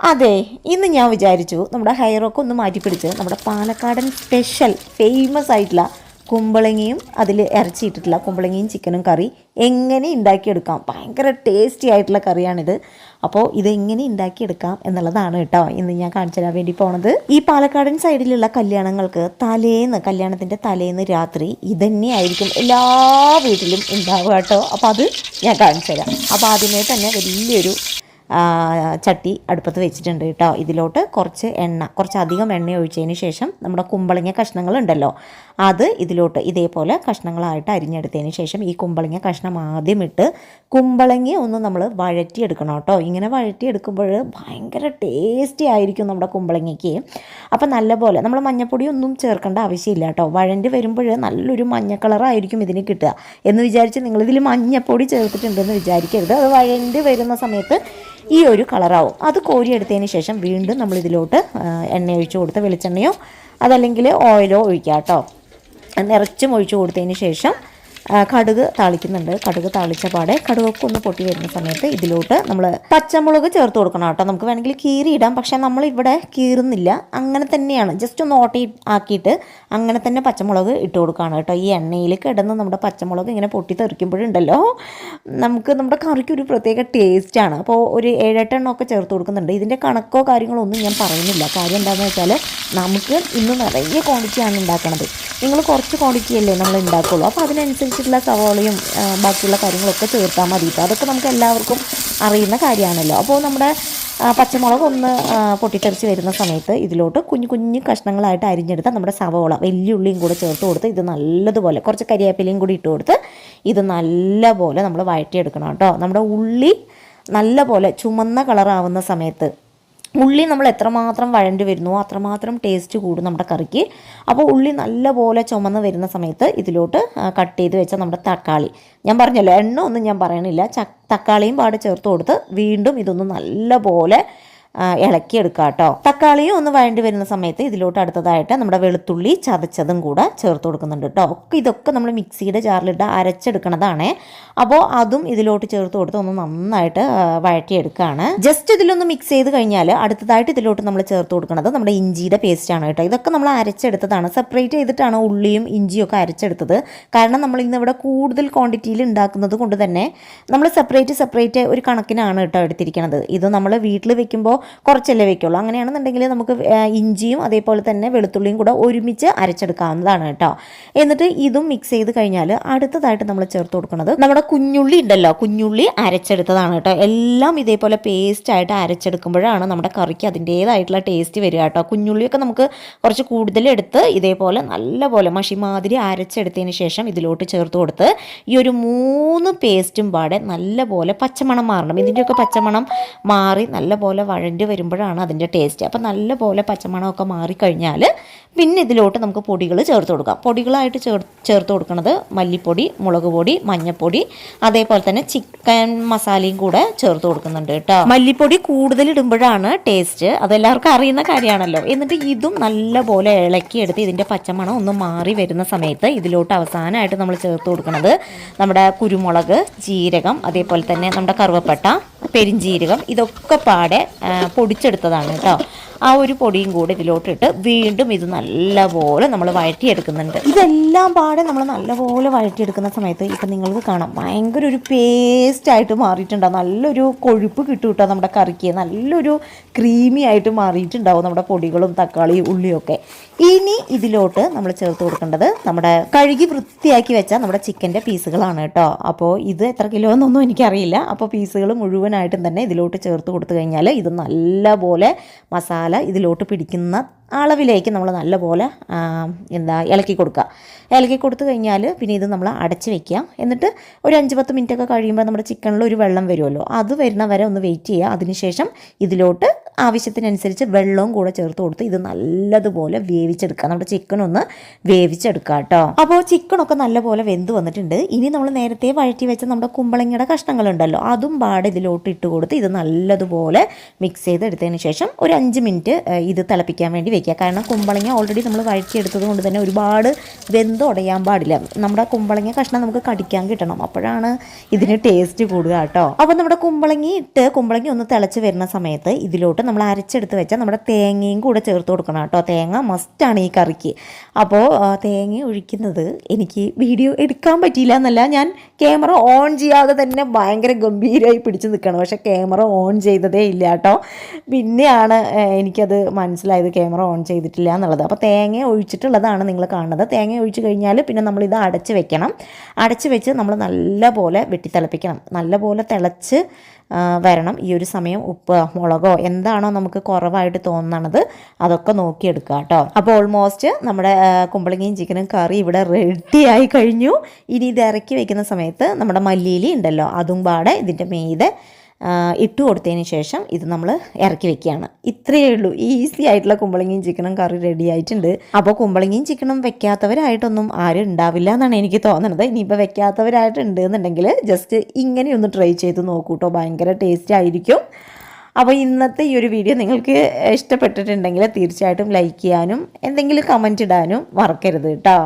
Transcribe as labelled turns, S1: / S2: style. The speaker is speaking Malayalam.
S1: അതെ, ഇന്ന് ഞാൻ വിചാരിച്ചു നമ്മുടെ ഹെയറൊക്കെ ഒന്ന് മാറ്റിപ്പിടിച്ച് നമ്മുടെ പാലക്കാടൻ സ്പെഷ്യൽ ഫേമസ് ആയിട്ടുള്ള കുമ്പളങ്ങിയും അതിൽ ഇറച്ചിയിട്ടിട്ടുള്ള കുമ്പളങ്ങിയും ചിക്കനും കറി എങ്ങനെ ഉണ്ടാക്കിയെടുക്കാം. ഭയങ്കര ടേസ്റ്റി ആയിട്ടുള്ള കറിയാണിത്. അപ്പോൾ ഇതെങ്ങനെ ഉണ്ടാക്കിയെടുക്കാം എന്നുള്ളതാണ് കേട്ടോ ഇന്ന് ഞാൻ കാണിച്ചു തരാൻ വേണ്ടി പോണത്. ഈ പാലക്കാടൻ സൈഡിലുള്ള കല്യാണങ്ങൾക്ക് കല്യാണത്തിൻ്റെ തലേന്ന് രാത്രി ഇതന്നെയായിരിക്കും എല്ലാ വീട്ടിലും ഉണ്ടാവുക കേട്ടോ. അപ്പോൾ അത് ഞാൻ കാണിച്ചു തരാം. അപ്പോൾ ആദ്യമേ തന്നെ വലിയൊരു ചട്ടി അടുപ്പത്ത് വെച്ചിട്ടുണ്ട് കേട്ടോ. ഇതിലോട്ട് കുറച്ചധികം എണ്ണ ഒഴിച്ചതിന് ശേഷം നമ്മുടെ കുമ്പളങ്ങ കഷ്ണങ്ങളുണ്ടല്ലോ അത് ഇതിലോട്ട് ഇതേപോലെ കഷ്ണങ്ങളായിട്ട് അരിഞ്ഞെടുത്തതിന് ശേഷം ഈ കുമ്പളങ്ങ കഷ്ണം ആദ്യം ഇട്ട് കുമ്പളങ്ങ ഒന്ന് നമ്മൾ വഴറ്റിയെടുക്കണം കേട്ടോ. ഇങ്ങനെ വഴറ്റിയെടുക്കുമ്പോൾ ഭയങ്കര ടേസ്റ്റി ആയിരിക്കും നമ്മുടെ കുമ്പളങ്ങയ്ക്ക്. അപ്പം നല്ലപോലെ നമ്മൾ മഞ്ഞപ്പൊടി ഒന്നും ചേർക്കേണ്ട ആവശ്യമില്ല കേട്ടോ. വഴണ്ടി വരുമ്പോൾ നല്ലൊരു മഞ്ഞ കളറായിരിക്കും ഇതിന് കിട്ടുക എന്ന് വിചാരിച്ച് നിങ്ങളിതിൽ മഞ്ഞപ്പൊടി ചേർത്തിട്ടുണ്ടെന്ന് വിചാരിക്കരുത്. അത് വഴണ്ടി വരുന്ന സമയത്ത് ഈ ഒരു കളറാവും. അത് കോരിയെടുത്തതിന് ശേഷം വീണ്ടും നമ്മളിതിലോട്ട് എണ്ണ ഒഴിച്ച് കൊടുത്ത് വെളിച്ചെണ്ണയോ അതല്ലെങ്കിൽ ഓയിലോ ഒഴിക്കാം കേട്ടോ. നിറച്ചും ഒഴിച്ച് കൊടുത്തതിന് ശേഷം കടുക് താളിക്കുന്നുണ്ട്. കടുക് താളിച്ച പാടെ കടുകൊക്കെ ഒന്ന് പൊട്ടി വരുന്ന സമയത്ത് ഇതിലോട്ട് നമ്മൾ പച്ചമുളക് ചേർത്ത് കൊടുക്കണം കേട്ടോ. നമുക്ക് വേണമെങ്കിൽ കീറിയിടാം, പക്ഷേ നമ്മളിവിടെ കീറുന്നില്ല, അങ്ങനെ തന്നെയാണ് ജസ്റ്റ് ഒന്ന് ആക്കിയിട്ട് അങ്ങനെ തന്നെ പച്ചമുളക് ഇട്ട് കൊടുക്കുകയാണ് കേട്ടോ. ഈ എണ്ണയിൽ കിടന്ന് നമ്മുടെ പച്ചമുളക് ഇങ്ങനെ പൊട്ടി തെറിക്കുമ്പോഴുണ്ടല്ലോ നമ്മുടെ കറിക്ക് ഒരു പ്രത്യേക ടേസ്റ്റാണ്. അപ്പോൾ ഒരു 7-8 എണ്ണമൊക്കെ ചേർത്ത് കൊടുക്കുന്നുണ്ട്. ഇതിൻ്റെ കണക്കോ കാര്യങ്ങളോ ഒന്നും ഞാൻ പറയുന്നില്ല. കാര്യം എന്താണെന്ന് വെച്ചാൽ നമുക്ക് ഇന്ന് നിറയെ ക്വാണ്ടിറ്റിയാണ് ഉണ്ടാക്കണത്. നിങ്ങൾ കുറച്ച് ക്വാണ്ടിറ്റിയല്ലേ നമ്മൾ ഉണ്ടാക്കുള്ളൂ. അപ്പോൾ അതിനനുസരിച്ചിട്ടുള്ള സവാളയും ബാക്കിയുള്ള കാര്യങ്ങളൊക്കെ ചേർത്താൽ മതി. അതൊക്കെ നമുക്ക് എല്ലാവർക്കും അറിയുന്ന കാര്യമാണല്ലോ. അപ്പോൾ നമ്മുടെ പച്ചമുളക് ഒന്ന് പൊട്ടിത്തെറിച്ച് വരുന്ന സമയത്ത് ഇതിലോട്ട് കുഞ്ഞു കുഞ്ഞു കഷ്ണങ്ങളായിട്ട് അരിഞ്ഞെടുത്ത നമ്മുടെ സവാള വെല്ലുള്ളിയും കൂടെ ചേർത്ത് കൊടുത്ത് ഇത് നല്ലതുപോലെ കുറച്ച് കരിവേപ്പിലയും കൂടി ഇട്ട് കൊടുത്ത് ഇത് നല്ലപോലെ നമ്മൾ വഴറ്റിയെടുക്കണം കേട്ടോ. നമ്മുടെ ഉള്ളി നല്ലപോലെ ചുമന്ന കളറാവുന്ന സമയത്ത് ഉള്ളി നമ്മൾ എത്രമാത്രം വഴണ്ടി വരുന്നുവോ അത്രമാത്രം ടേസ്റ്റ് കൂടും നമ്മുടെ കറിക്ക്. അപ്പോൾ ഉള്ളി നല്ലപോലെ ചുമന്ന് വരുന്ന സമയത്ത് ഇതിലോട്ട് കട്ട് ചെയ്ത് വെച്ച നമ്മുടെ തക്കാളി, ഞാൻ പറഞ്ഞല്ലോ എണ്ണ ഒന്നും ഞാൻ പറയണില്ല, തക്കാളിയും പാടെ ചേർത്ത് കൊടുത്ത് വീണ്ടും ഇതൊന്ന് നല്ലപോലെ ഇളക്കിയെടുക്കുക കേട്ടോ. തക്കാളിയും ഒന്ന് വഴണ്ടി വരുന്ന സമയത്ത് ഇതിലോട്ട് അടുത്തതായിട്ട് നമ്മുടെ വെളുത്തുള്ളി ചതച്ചതും കൂടെ ചേർത്ത് കൊടുക്കുന്നുണ്ട് കേട്ടോ. ഇതൊക്കെ നമ്മൾ മിക്സിയുടെ ജാറിലിട്ട് അരച്ചെടുക്കണതാണ്. അപ്പോൾ അതും ഇതിലോട്ട് ചേർത്ത് കൊടുത്ത് ഒന്ന് നന്നായിട്ട് വഴറ്റിയെടുക്കുകയാണ്. ജസ്റ്റ് ഇതിലൊന്ന് മിക്സ് ചെയ്ത് കഴിഞ്ഞാൽ അടുത്തതായിട്ട് ഇതിലോട്ട് നമ്മൾ ചേർത്ത് കൊടുക്കുന്നത് നമ്മുടെ ഇഞ്ചിയുടെ പേസ്റ്റാണ് കേട്ടോ. ഇതൊക്കെ നമ്മൾ അരച്ചെടുത്തതാണ്, സെപ്പറേറ്റ് ചെയ്തിട്ടാണ് ഉള്ളിയും ഇഞ്ചിയും ഒക്കെ അരച്ചെടുത്തത്. കാരണം നമ്മൾ ഇന്ന് ഇവിടെ കൂടുതൽ ക്വാണ്ടിറ്റിയിൽ ഉണ്ടാക്കുന്നത് കൊണ്ട് തന്നെ നമ്മൾ സെപ്പറേറ്റ് ഒരു കണക്കിനാണ് കേട്ടോ എടുത്തിരിക്കുന്നത്. ഇത് നമ്മൾ വീട്ടിൽ വെക്കുമ്പോൾ കുറച്ചല്ലേ വെക്കുള്ളൂ. അങ്ങനെയാണെന്നുണ്ടെങ്കിൽ നമുക്ക് ഇഞ്ചിയും അതേപോലെ തന്നെ വെളുത്തുള്ളിയും കൂടെ ഒരുമിച്ച് അരച്ചെടുക്കാവുന്നതാണ് കേട്ടോ. എന്നിട്ട് ഇതും മിക്സ് ചെയ്ത് കഴിഞ്ഞാൽ അടുത്തതായിട്ട് നമ്മൾ ചേർത്ത് കൊടുക്കുന്നത് നമ്മുടെ കുഞ്ഞുള്ളി ഉണ്ടല്ലോ, കുഞ്ഞുള്ളി അരച്ചെടുത്തതാണ് കേട്ടോ. എല്ലാം ഇതേപോലെ പേസ്റ്റായിട്ട് അരച്ചെടുക്കുമ്പോഴാണ് നമ്മുടെ കറിക്ക് അതിൻ്റേതായിട്ടുള്ള ടേസ്റ്റ് വരിക കേട്ടോ. കുഞ്ഞുള്ളിയൊക്കെ നമുക്ക് കുറച്ച് കൂടുതലെടുത്ത് ഇതേപോലെ നല്ലപോലെ മഷിമാതിരി അരച്ചെടുത്തതിന് ശേഷം ഇതിലോട്ട് ചേർത്ത് കൊടുത്ത് ഈ ഒരു 3 പേസ്റ്റും പാടെ നല്ലപോലെ പച്ചമണം മാറണം. ഇതിൻ്റെയൊക്കെ പച്ചമണം മാറി നല്ലപോലെ വഴണ്ടി വരുമ്പോഴാണ് അതിൻ്റെ ടേസ്റ്റ്. അപ്പോൾ നല്ലപോലെ പച്ചമണമൊക്കെ മാറിക്കഴിഞ്ഞാൽ പിന്നെ ഇതിലോട്ട് നമുക്ക് പൊടികൾ ചേർത്ത് കൊടുക്കാം. പൊടികളായിട്ട് ചേർത്ത് കൊടുക്കുന്നത് മല്ലിപ്പൊടി, മുളക് പൊടി, മഞ്ഞൾപ്പൊടി, അതേപോലെ തന്നെ ചിക്കൻ മസാലയും കൂടെ ചേർത്ത് കൊടുക്കുന്നുണ്ട് കേട്ടോ. മല്ലിപ്പൊടി കൂടുതൽ ഇടുമ്പോഴാണ് ടേസ്റ്റ്, അതെല്ലാവർക്കും അറിയുന്ന കാര്യമാണല്ലോ. എന്നിട്ട് ഇതും നല്ലപോലെ ഇളക്കിയെടുത്ത് ഇതിൻ്റെ പച്ചമണം ഒന്ന് മാറി വരുന്ന സമയത്ത് ഇതിലോട്ട് അവസാനമായിട്ട് നമ്മൾ ചേർത്ത് കൊടുക്കുന്നത് നമ്മുടെ കുരുമുളക്, ജീരകം, അതേപോലെ തന്നെ നമ്മുടെ കറുവപ്പട്ട, പെരിഞ്ജീരകം, ഇതൊക്കെ പാടെ പൊടിച്ചെടുത്തതാണ് കേട്ടോ. ആ ഒരു പൊടിയും കൂടി ഇതിലോട്ടിട്ട് വീണ്ടും ഇത് നല്ലപോലെ നമ്മൾ വഴറ്റിയെടുക്കുന്നുണ്ട്. ഇതെല്ലാം പാടെ നമ്മൾ നല്ലപോലെ വഴറ്റിയെടുക്കുന്ന സമയത്ത് ഇപ്പം നിങ്ങൾക്ക് കാണാം ഭയങ്കര ഒരു പേസ്റ്റായിട്ട് മാറിയിട്ടുണ്ടാവും. നല്ലൊരു കൊഴുപ്പ് കിട്ടും കേട്ടോ നമ്മുടെ കറിക്ക്. നല്ലൊരു ക്രീമി ആയിട്ട് മാറിയിട്ടുണ്ടാവും നമ്മുടെ പൊടികളും തക്കാളിയും ഉള്ളിയൊക്കെ. ഇനി ഇതിലോട്ട് നമ്മൾ ചേർത്ത് കൊടുക്കേണ്ടത് നമ്മുടെ കഴുകി വൃത്തിയാക്കി വെച്ച നമ്മുടെ ചിക്കൻ്റെ പീസുകളാണ് കേട്ടോ. അപ്പോൾ ഇത് എത്ര കിലോ എന്നൊന്നും എനിക്കറിയില്ല. അപ്പോൾ പീസുകൾ മുഴുവനായിട്ടും തന്നെ ഇതിലോട്ട് ചേർത്ത് കൊടുത്തു കഴിഞ്ഞാൽ ഇത് നല്ലപോലെ മസാല ഇതിലോട്ട് പിടിക്കുന്ന അളവിലേക്ക് നമ്മൾ നല്ലപോലെ ഇളക്കി കൊടുക്കുക. ഇളക്കി കൊടുത്തു കഴിഞ്ഞാൽ പിന്നെ ഇത് നമ്മൾ അടച്ച് വെക്കുക. എന്നിട്ട് ഒരു 5-10 മിനിറ്റൊക്കെ കഴിയുമ്പോൾ നമ്മുടെ ചിക്കനിൽ ഒരു വെള്ളം വരുമല്ലോ, അത് വരുന്ന വരെ ഒന്ന് വെയിറ്റ് ചെയ്യുക. അതിനുശേഷം ഇതിലോട്ട് ആവശ്യത്തിനനുസരിച്ച് വെള്ളവും കൂടെ ചേർത്ത് കൊടുത്ത് ഇത് നല്ലതുപോലെ വേവിച്ചെടുക്കുക. നമ്മുടെ ചിക്കനൊന്ന് വേവിച്ചെടുക്കുക കേട്ടോ. അപ്പോൾ ചിക്കനൊക്കെ നല്ലപോലെ വെന്ത് വന്നിട്ടുണ്ട്. ഇനി നമ്മൾ നേരത്തെ വഴറ്റി വെച്ച നമ്മുടെ കുമ്പളങ്ങയുടെ കഷ്ണങ്ങളുണ്ടല്ലോ അതും പാടെ ഇതിലോട്ട് ഇട്ട് കൊടുത്ത് ഇത് നല്ലതുപോലെ മിക്സ് ചെയ്തെടുത്തതിന് ശേഷം ഒരു 5 മിനിറ്റ് ഇത് തിളപ്പിക്കാൻ വേണ്ടി വെക്കുക. കാരണം കുമ്പളങ്ങ ഓൾറെഡി നമ്മൾ വഴറ്റിയെടുത്തത് കൊണ്ട് തന്നെ ഒരുപാട് വെന്ത് ഉടയാൻ പാടില്ല. നമ്മുടെ കുമ്പളങ്ങ കഷ്ണം നമുക്ക് കടിക്കാൻ കിട്ടണം, അപ്പോഴാണ് ഇതിന് ടേസ്റ്റ് കൂടുക കേട്ടോ. അപ്പോൾ നമ്മുടെ കുമ്പളങ്ങ ഒന്ന് തിളച്ച് വരുന്ന സമയത്ത് ഇതിലോട്ട് നമ്മൾ അരച്ചെടുത്ത് വെച്ചാൽ നമ്മുടെ തേങ്ങയും കൂടെ ചേർത്ത് കൊടുക്കണം കേട്ടോ. തേങ്ങ മസ്റ്റാണ് ഈ കറിക്ക്. അപ്പോൾ തേങ്ങ ഒഴിക്കുന്നത് എനിക്ക് വീഡിയോ എടുക്കാൻ പറ്റിയില്ല എന്നല്ല, ഞാൻ ക്യാമറ ഓൺ ചെയ്യാതെ തന്നെ ഭയങ്കര ഗംഭീരമായി പിടിച്ച് നിൽക്കണം. പക്ഷേ ക്യാമറ ഓൺ ചെയ്തതേ ഇല്ല കേട്ടോ. പിന്നെയാണ് എനിക്കത് മനസ്സിലായത് ക്യാമറ ഓൺ ചെയ്തിട്ടില്ല എന്നുള്ളത്. അപ്പോൾ തേങ്ങ ഒഴിച്ചിട്ടുള്ളതാണ് നിങ്ങൾ കാണുന്നത്. തേങ്ങ ഒഴിച്ച് കഴിഞ്ഞാൽ പിന്നെ നമ്മളിത് അടച്ച് വെക്കണം. അടച്ച് വെച്ച് നമ്മൾ നല്ലപോലെ വെട്ടിത്തിളപ്പിക്കണം. നല്ലപോലെ തിളച്ച് വരണം. ഈ ഒരു സമയം ഉപ്പ് മുളകോ എന്താണോ നമുക്ക് കുറവായിട്ട് തോന്നണത് അതൊക്കെ നോക്കിയെടുക്കുക കേട്ടോ. അപ്പോൾ ഓൾമോസ്റ്റ് നമ്മുടെ കുമ്പളങ്ങയും ചിക്കനും കറി ഇവിടെ റെഡിയായി കഴിഞ്ഞു. ഇനി ഇത് ഇറക്കി വെക്കുന്ന സമയത്ത് നമ്മുടെ മല്ലിയില ഉണ്ടല്ലോ, അതും പാടെ ഇതിൻ്റെ മീതെ ഇട്ട് കൊടുത്തതിന് ശേഷം ഇത് നമ്മൾ ഇറക്കി വെക്കുകയാണ്. ഇത്രയേ ഉള്ളൂ. ഈസി ആയിട്ടുള്ള കുമ്പളങ്ങയും ചിക്കനും കറി റെഡി ആയിട്ടുണ്ട്. അപ്പോൾ കുമ്പളങ്ങയും ചിക്കനും വെക്കാത്തവരായിട്ടൊന്നും ആരും ഉണ്ടാവില്ല എന്നാണ് എനിക്ക് തോന്നുന്നത്. ഇനിയിപ്പോൾ വെക്കാത്തവരായിട്ടുണ്ട് എന്നുണ്ടെങ്കിൽ ജസ്റ്റ് ഇങ്ങനെയൊന്ന് ട്രൈ ചെയ്ത് നോക്കൂ കേട്ടോ, ഭയങ്കര ടേസ്റ്റ് ആയിരിക്കും. അപ്പോൾ ഇന്നത്തെ ഈ ഒരു വീഡിയോ നിങ്ങൾക്ക് ഇഷ്ടപ്പെട്ടിട്ടുണ്ടെങ്കിൽ തീർച്ചയായിട്ടും ലൈക്ക് ചെയ്യാനും എന്തെങ്കിലും കമൻറ്റ് ഇടാനും മറക്കരുത് കേട്ടോ.